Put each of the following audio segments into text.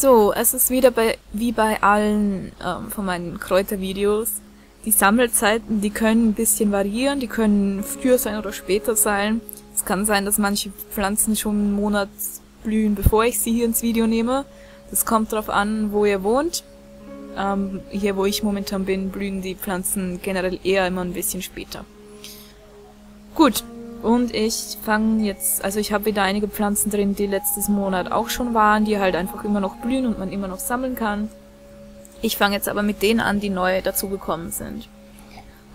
So, es ist wieder wie bei allen von meinen Kräutervideos. Die Sammelzeiten, die können ein bisschen variieren, die können früher sein oder später sein. Es kann sein, dass manche Pflanzen schon einen Monat blühen, bevor ich sie hier ins Video nehme. Das kommt darauf an, wo ihr wohnt. Hier, wo ich momentan bin, blühen die Pflanzen generell eher immer ein bisschen später. Gut, und ich fange jetzt, also ich habe wieder einige Pflanzen drin, die letztes Monat auch schon waren, die halt einfach immer noch blühen und man immer noch sammeln kann. Ich fange jetzt aber mit denen an, die neu dazugekommen sind.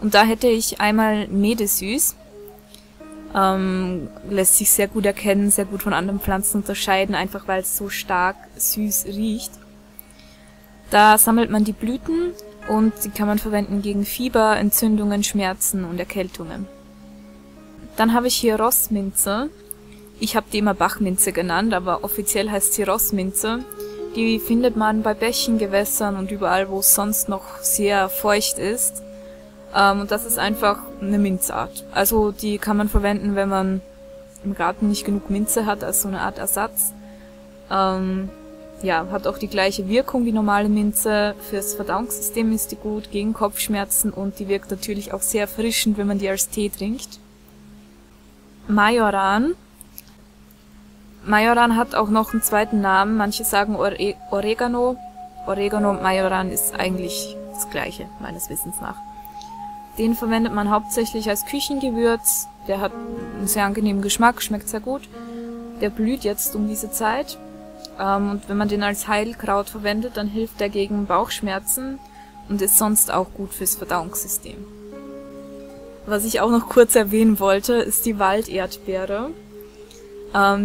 Und da hätte ich einmal Medesüß. Lässt sich sehr gut erkennen, sehr gut von anderen Pflanzen unterscheiden, einfach weil es so stark süß riecht. Da sammelt man die Blüten und die kann man verwenden gegen Fieber, Entzündungen, Schmerzen und Erkältungen. Dann habe ich hier Rossminze. Ich habe die immer Bachminze genannt, aber offiziell heißt sie Rossminze. Die findet man bei Bächen, Gewässern und überall, wo es sonst noch sehr feucht ist. Und das ist einfach eine Minzart. Also die kann man verwenden, wenn man im Garten nicht genug Minze hat, als so eine Art Ersatz. Ja, hat auch die gleiche Wirkung wie normale Minze. Fürs Verdauungssystem ist die gut, gegen Kopfschmerzen und die wirkt natürlich auch sehr erfrischend, wenn man die als Tee trinkt. Majoran. Majoran hat auch noch einen zweiten Namen. Manche sagen Oregano. Oregano und Majoran ist eigentlich das gleiche, meines Wissens nach. Den verwendet man hauptsächlich als Küchengewürz. Der hat einen sehr angenehmen Geschmack, schmeckt sehr gut. Der blüht jetzt um diese Zeit. Und wenn man den als Heilkraut verwendet, dann hilft er gegen Bauchschmerzen und ist sonst auch gut fürs Verdauungssystem. Was ich auch noch kurz erwähnen wollte, ist die Walderdbeere.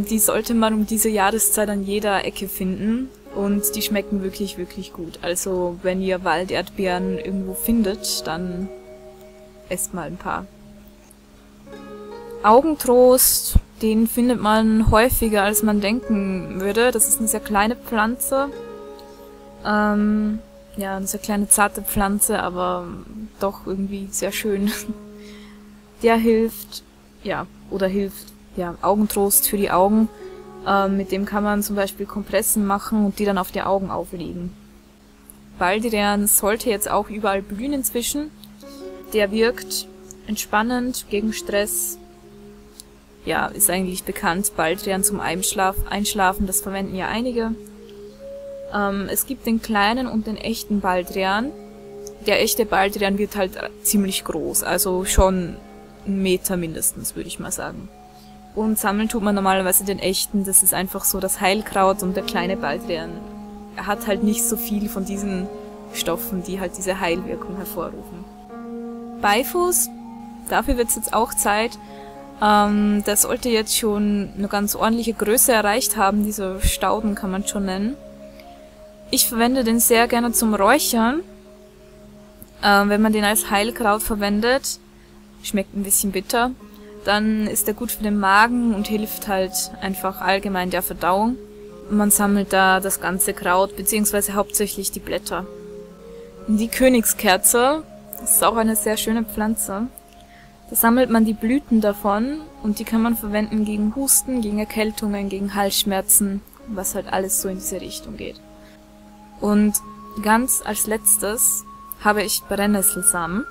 Die sollte man um diese Jahreszeit an jeder Ecke finden und die schmecken wirklich, wirklich gut. Also wenn ihr Walderdbeeren irgendwo findet, dann esst mal ein paar. Augentrost, den findet man häufiger, als man denken würde. Das ist eine sehr kleine Pflanze. Ja, eine sehr kleine, zarte Pflanze, aber doch irgendwie sehr schön. Der hilft, ja, Augentrost für die Augen. Mit dem kann man zum Beispiel Kompressen machen und die dann auf die Augen auflegen. Baldrian sollte jetzt auch überall blühen inzwischen. Der wirkt entspannend gegen Stress. Ja, ist eigentlich bekannt. Baldrian zum Einschlafen, das verwenden ja einige. Es gibt den kleinen und den echten Baldrian. Der echte Baldrian wird halt ziemlich groß, also schon 1 Meter mindestens, würde ich mal sagen. Und sammeln tut man normalerweise den echten, das ist einfach so das Heilkraut, und der kleine Baldrian hat halt nicht so viel von diesen Stoffen, die halt diese Heilwirkung hervorrufen. Beifuß, dafür wird es jetzt auch Zeit. Der sollte jetzt schon eine ganz ordentliche Größe erreicht haben, diese Stauden kann man schon nennen. Ich verwende den sehr gerne zum Räuchern, wenn man den als Heilkraut verwendet. Schmeckt ein bisschen bitter. Dann ist er gut für den Magen und hilft halt einfach allgemein der Verdauung. Man sammelt da das ganze Kraut, beziehungsweise hauptsächlich die Blätter. Die Königskerze, das ist auch eine sehr schöne Pflanze. Da sammelt man die Blüten davon und die kann man verwenden gegen Husten, gegen Erkältungen, gegen Halsschmerzen, was halt alles so in diese Richtung geht. Und ganz als letztes habe ich Brennnesselsamen.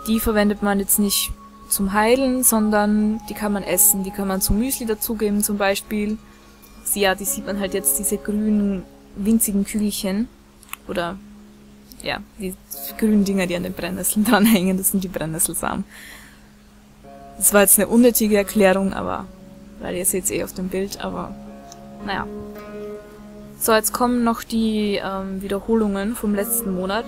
Die verwendet man jetzt nicht zum Heilen, sondern die kann man essen. Die kann man zum Müsli dazugeben zum Beispiel. Ja, die sieht man halt jetzt, diese grünen, winzigen Kügelchen. Oder, ja, die grünen Dinger, die an den Brennnesseln dranhängen, das sind die Brennnesselsamen. Das war jetzt eine unnötige Erklärung, aber, weil ihr seht es eh auf dem Bild, aber, naja. So, jetzt kommen noch die Wiederholungen vom letzten Monat.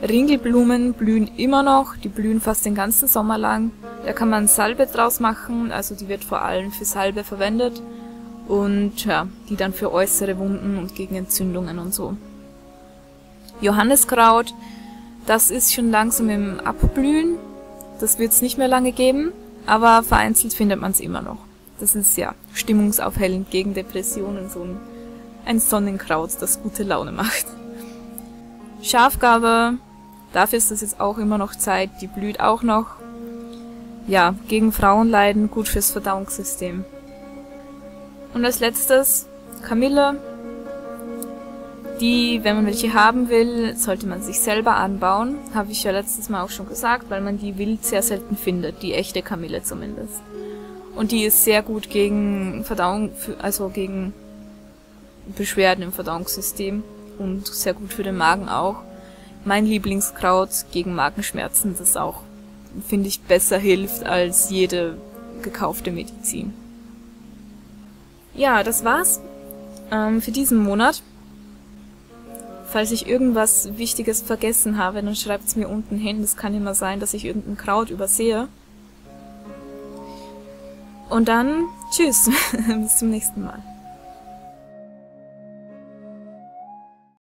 Ringelblumen blühen immer noch, die blühen fast den ganzen Sommer lang. Da kann man Salbe draus machen, also die wird vor allem für Salbe verwendet. Und ja, die dann für äußere Wunden und gegen Entzündungen und so. Johanniskraut, das ist schon langsam im Abblühen. Das wird es nicht mehr lange geben, aber vereinzelt findet man es immer noch. Das ist ja stimmungsaufhellend gegen Depressionen, so ein Sonnenkraut, das gute Laune macht. Schafgarbe, dafür ist das jetzt auch immer noch Zeit, die blüht auch noch. Ja, gegen Frauenleiden, gut fürs Verdauungssystem. Und als letztes Kamille. Die, wenn man welche haben will, sollte man sich selber anbauen. Habe ich ja letztes Mal auch schon gesagt, weil man die wild sehr selten findet. Die echte Kamille zumindest. Und die ist sehr gut gegen Verdauung, also gegen Beschwerden im Verdauungssystem. Und sehr gut für den Magen auch. Mein Lieblingskraut gegen Magenschmerzen, das auch, finde ich, besser hilft als jede gekaufte Medizin. Ja, das war's für diesen Monat. Falls ich irgendwas Wichtiges vergessen habe, dann schreibt's mir unten hin. Das kann immer sein, dass ich irgendein Kraut übersehe. Und dann, tschüss, bis zum nächsten Mal.